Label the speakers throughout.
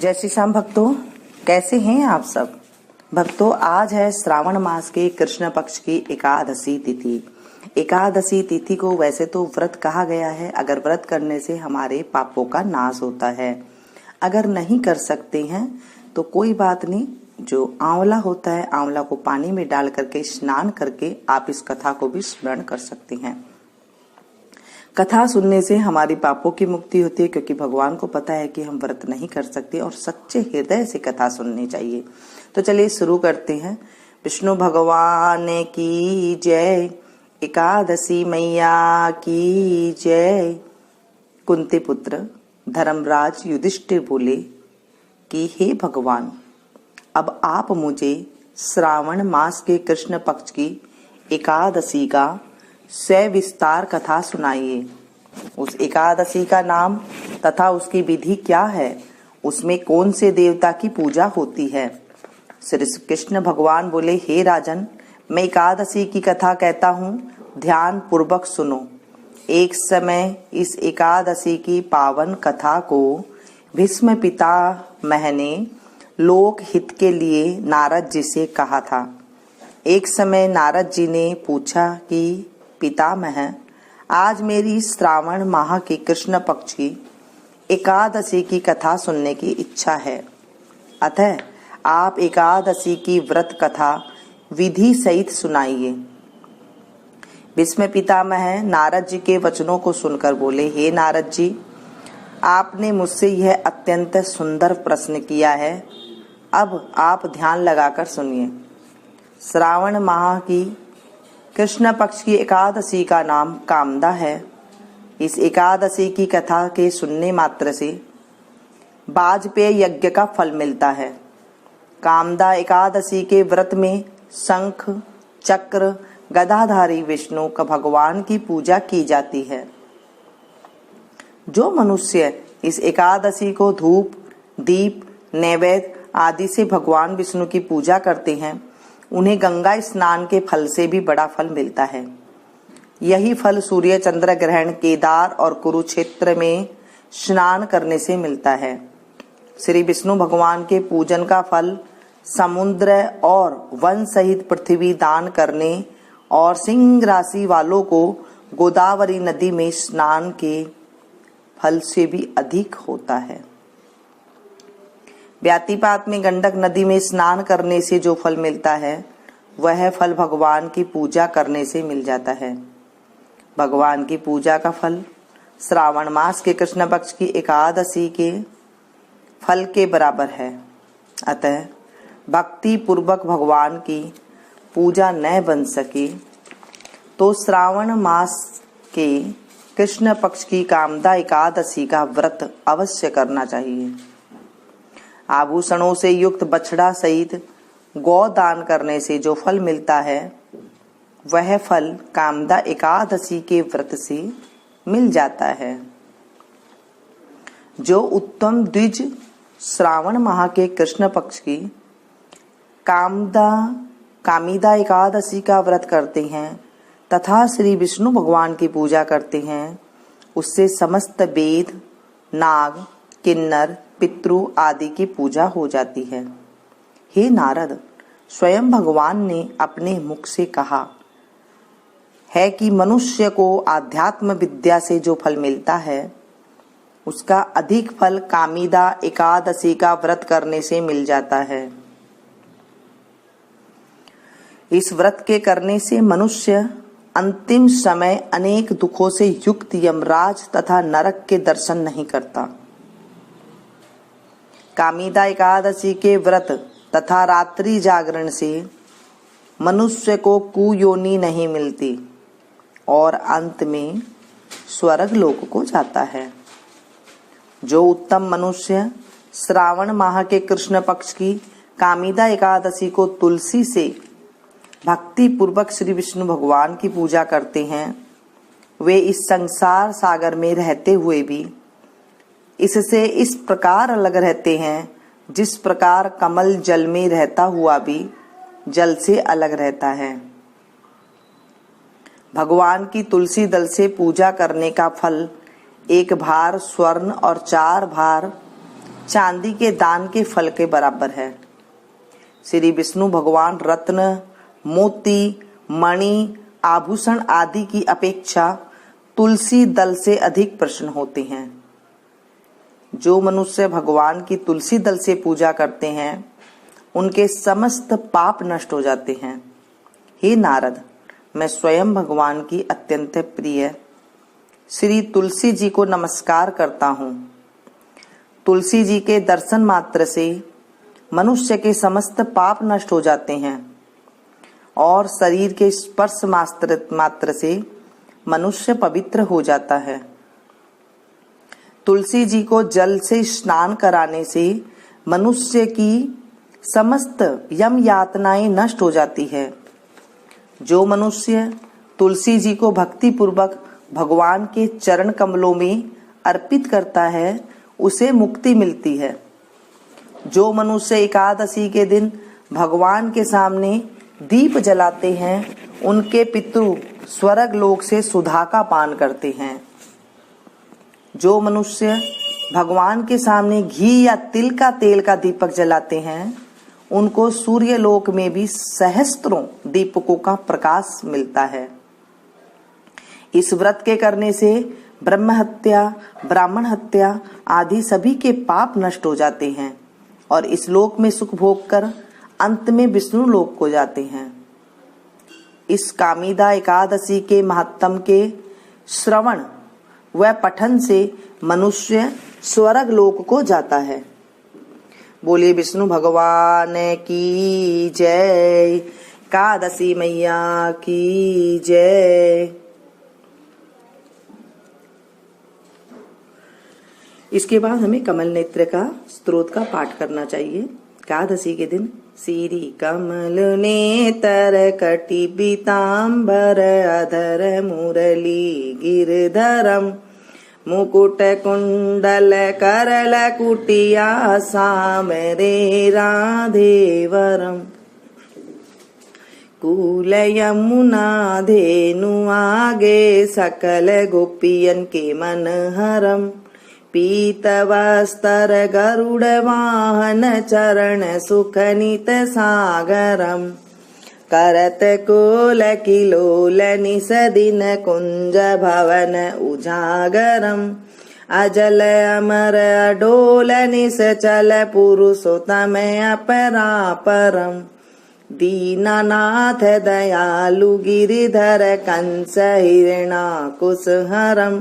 Speaker 1: जय श्री श्याम भक्तों, कैसे हैं आप सब भक्तों। आज है श्रावण मास के कृष्ण पक्ष की एकादशी तिथि। एकादशी तिथि को वैसे तो व्रत कहा गया है, अगर व्रत करने से हमारे पापों का नाश होता है। अगर नहीं कर सकते हैं तो कोई बात नहीं, जो आंवला होता है, आंवला को पानी में डाल करके स्नान करके आप इस कथा को भी स्मरण कर सकते हैं। कथा सुनने से हमारी पापों की मुक्ति होती है, क्योंकि भगवान को पता है कि हम व्रत नहीं कर सकते और सच्चे हृदय से कथा सुननी चाहिए। तो चलिए शुरू करते हैं। विष्णु भगवान की जय, एकादशी मैया की जय। कुंती पुत्र धर्मराज युधिष्ठिर बोले कि हे भगवान, अब आप मुझे श्रावण मास के कृष्ण पक्ष की एकादशी का सविस्तार कथा सुनाइए। उस एकादशी का नाम तथा उसकी विधि क्या है, उसमें कौन से देवता की पूजा होती है। श्री कृष्ण भगवान बोले, हे राजन, मैं एकादशी की कथा कहता हूँ, ध्यान पूर्वक सुनो। एक समय इस एकादशी की पावन कथा को भीष्म पितामह ने लोक हित के लिए नारद जी से कहा था। एक समय नारद जी ने पूछा कि पितामह, आज मेरी श्रावण माह की कृष्ण पक्ष की एकादशी की कथा सुनने की इच्छा है, अतः आप एकादशी की व्रत कथा विधि सहित सुनाइए। भीष्म पितामह नारद जी के वचनों को सुनकर बोले, हे नारद जी, आपने मुझसे यह अत्यंत सुंदर प्रश्न किया है, अब आप ध्यान लगाकर सुनिए। श्रावण माह की कृष्ण पक्ष की एकादशी का नाम कामदा है। इस एकादशी की कथा के सुनने मात्र से वाजपेय यज्ञ का फल मिलता है। कामदा एकादशी के व्रत में शंख चक्र गदाधारी विष्णु का भगवान की पूजा की जाती है। जो मनुष्य इस एकादशी को धूप दीप नैवेद्य आदि से भगवान विष्णु की पूजा करते हैं, उन्हें गंगा स्नान के फल से भी बड़ा फल मिलता है। यही फल सूर्य चंद्र ग्रहण, केदार और कुरुक्षेत्र में स्नान करने से मिलता है। श्री विष्णु भगवान के पूजन का फल समुद्र और वन सहित पृथ्वी दान करने और सिंह राशि वालों को गोदावरी नदी में स्नान के फल से भी अधिक होता है। व्यातिपात में गंडक नदी में स्नान करने से जो फल मिलता है, वह फल भगवान की पूजा करने से मिल जाता है। भगवान की पूजा का फल श्रावण मास के कृष्ण पक्ष की एकादशी के फल के बराबर है। अतः भक्ति पूर्वक भगवान की पूजा न बन सके तो श्रावण मास के कृष्ण पक्ष की कामदा एकादशी का व्रत अवश्य करना चाहिए। आभूषणों से युक्त बछड़ा सहित गौ दान करने से जो फल मिलता है, वह फल कामदा एकादशी के व्रत से मिल जाता है। जो उत्तम द्विज श्रावण माह के कृष्ण पक्ष की कामिदा एकादशी का व्रत करते हैं तथा श्री विष्णु भगवान की पूजा करते हैं, उससे समस्त वेद नाग किन्नर पितृ आदि की पूजा हो जाती है। हे नारद, स्वयं भगवान ने अपने मुख से कहा है कि मनुष्य को आध्यात्म विद्या से जो फल मिलता है, उसका अधिक फल कामिदा एकादशी का व्रत करने से मिल जाता है। इस व्रत के करने से मनुष्य अंतिम समय अनेक दुखों से युक्त यमराज तथा नरक के दर्शन नहीं करता। कामिदा एकादशी के व्रत तथा रात्रि जागरण से मनुष्य को कुयोनि नहीं मिलती और अंत में स्वर्ग लोक को जाता है। जो उत्तम मनुष्य श्रावण माह के कृष्ण पक्ष की कामिदा एकादशी को तुलसी से भक्ति पूर्वक श्री विष्णु भगवान की पूजा करते हैं, वे इस संसार सागर में रहते हुए भी इससे इस प्रकार अलग रहते हैं, जिस प्रकार कमल जल में रहता हुआ भी जल से अलग रहता है। भगवान की तुलसी दल से पूजा करने का फल 1 भार स्वर्ण और 4 भार चांदी के दान के फल के बराबर है। श्री विष्णु भगवान रत्न, मोती, मणि, आभूषण आदि की अपेक्षा तुलसी दल से अधिक प्रसन्न होते हैं। जो मनुष्य भगवान की तुलसी दल से पूजा करते हैं उनके समस्त पाप नष्ट हो जाते हैं। हे नारद, मैं स्वयं भगवान की अत्यंत प्रिय श्री तुलसी जी को नमस्कार करता हूँ। तुलसी जी के दर्शन मात्र से मनुष्य के समस्त पाप नष्ट हो जाते हैं और शरीर के स्पर्श मात्र से मनुष्य पवित्र हो जाता है। तुलसी जी को जल से स्नान कराने से मनुष्य की समस्त यम यातनाएं नष्ट हो जाती है। जो मनुष्य तुलसी जी को भक्ति पूर्वक भगवान के चरण कमलों में अर्पित करता है उसे मुक्ति मिलती है। जो मनुष्य एकादशी के दिन भगवान के सामने दीप जलाते हैं उनके पितृ स्वर्ग लोक से सुधा का पान करते हैं। जो मनुष्य भगवान के सामने घी या तिल का तेल का दीपक जलाते हैं उनको सूर्य लोक में भी सहस्त्रों दीपकों का प्रकाश मिलता है। इस व्रत के करने से ब्रह्म हत्या, ब्राह्मण हत्या आदि सभी के पाप नष्ट हो जाते हैं और इस लोक में सुख भोग कर अंत में विष्णु लोक को जाते हैं। इस कामिदा एकादशी के महात्म के श्रवण व पठन से मनुष्य स्वर्ग लोक को जाता है। बोलिए विष्णु भगवान की जय, एकादशी मैया की जय। इसके बाद हमें कमल नेत्र का स्तोत्र का पाठ करना चाहिए। एकादशी के दिन श्री कमल नेतर कटि पीतांबर अधर मुरली गिरधरम मुकुट कुंडल करल कुटिया सामरे राधेवरम कूल यमुना धेनु आगे सकल गोपियन के मन हरम पीतवस्तर गरुड़ वाहन चरण सुखनित सागरम करत कोल किलोल निसदिन कुंज भवन उजागरम अजल अमर अडोल निश्चल पुरुषोत्तम अपरापरम दीनानाथ दयालु गिरिधर कंस हिरणाकुशहरम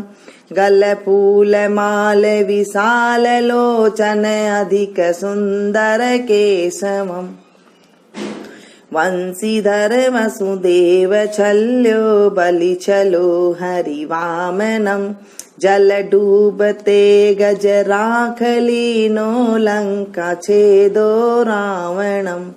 Speaker 1: गल फूल माल विशाल लोचन अधिक सुंदर केशवम वंशीधर वसुदेव छल्यो बलि छलो हरिवामनम जल डूबते गज राख लीनो लंका छेदो रावणम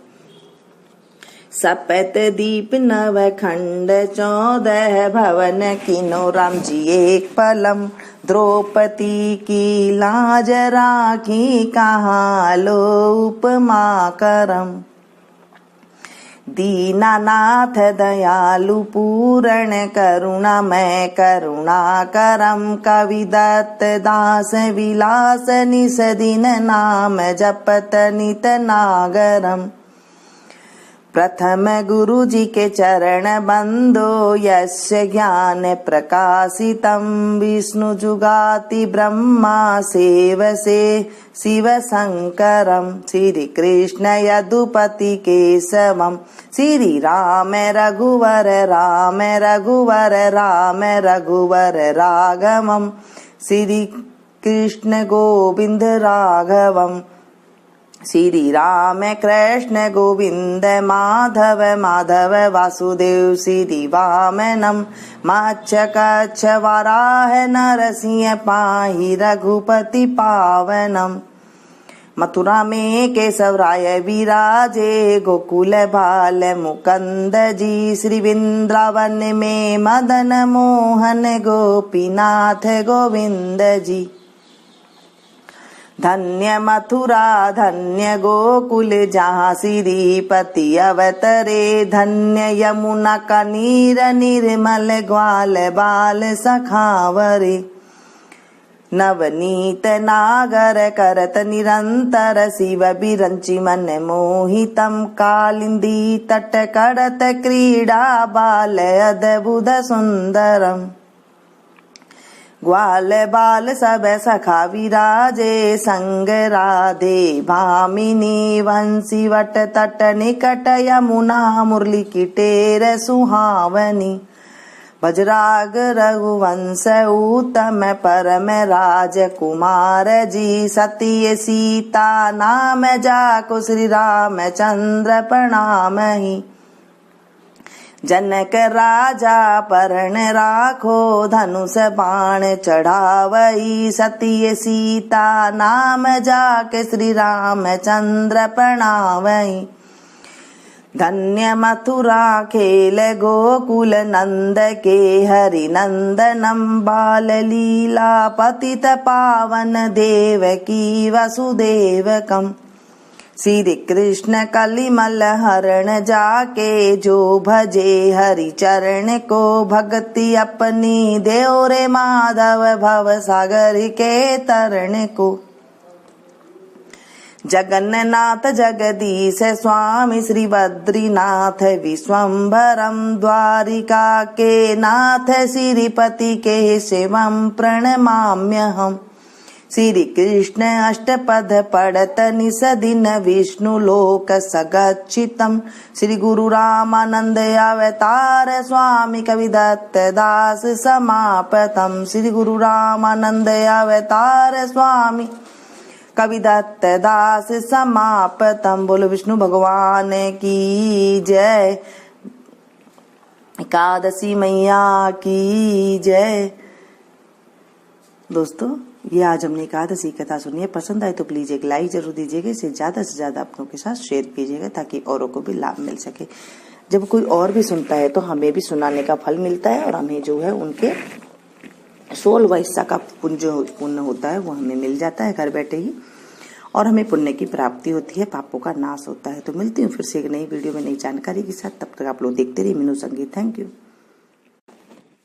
Speaker 1: सपत दीप नव खंड 14 भवन किनो राम जी एक पलम द्रौपदी की लाज राखी कहाँ लो उपमा करम दीनानाथ दयालु पूर्ण करुणा मैं करुणा करम कवि दत्त दास विलास निसदिन नाम जपत नित नागरम प्रथम गुरु जी के चरण बंदो यस्य ज्ञान प्रकाशितम विष्णु जुगाति ब्रह्मा सेवसे शिव शंकरम श्री कृष्ण यदुपति केशवम श्री राम रघुवर राम रघुवर राम रघुवर राघवम श्री कृष्ण गोविंद राघवम श्री राम कृष्ण गोविंद माधव माधव वासुदेव श्री वामनम मच्छ कच्छ वराह नरसिंह पाहि रघुपति पावनम मथुरा में केशव राय विराजे गोकुल बाल मुकंद जी श्री वृंदावन में मदन मोहन गोपीनाथ गोविंद जी धन्य मथुरा धन्य गोकुल जहाँ श्रीपति अवतरे धन्य यमुना का नीर निर्मल ग्वाल बाल सखावरे नवनीत नागर करत निरंतर शिव बिरंचि मन मोहितम कालिंदी तट करत क्रीडा बाल अद्भुत सुंदरम ग्वाल बाल सब सखा विराजे संग राधे भामिनी वंशी वट तट निकट यमुना मुरली की टेर सुहावनी बजराग रघुवंश उत्तम परम राजकुमार जी सती सीता नाम जाको श्री रामचंद्र प्रणाम ही जनक राजा परण राखो धनुष बाण चढ़ावई सती सीता नाम जाके श्री रामचंद्र प्रणावई धन्य मथुरा खेल गोकुल नंद के हरि नंदनम बाल लीला पतित पावन देवकी वसुदेवकम श्री कृष्ण कलिमल हरण जाके जो भजे हरि चरण को भक्ति अपनी देव रे माधव भव सागर के तरण को जगन्नाथ जगदीश स्वामी श्री बद्रीनाथ विश्वम्भरम द्वारिका के नाथ श्रीपति के शिवम प्रणमाम्यहम् श्री कृष्ण अष्टपद पढ़त निस दिन विष्णु लोक सगच्छितम श्री गुरु रामानंद अवतार स्वामी कविदत्त दास समापतम श्री गुरु रामानंद अवतार स्वामी कविदत्त दास समापतम। बोलो विष्णु भगवान की जय, एकादशी मैया की जय। दोस्तों ये आज हमने एकादशी कथा सुनी है, पसंद आए तो प्लीज एक लाइक जरूर दीजिएगा, इसे ज्यादा से ज्यादा अपनों के साथ शेयर कीजिएगा ताकि औरों को भी लाभ मिल सके। जब कोई और भी सुनता है तो हमें भी सुनाने का फल मिलता है और हमें जो है उनके 16 वैसा का पुण्य होता है वो हमें मिल जाता है घर बैठे ही, और हमें पुण्य की प्राप्ति होती है, पापों का नाश होता है। तो मिलती हूँ फिर से एक नई वीडियो में नई जानकारी के साथ, तब तक आप लोग देखते रहिए मीनू संगीत। Thank you.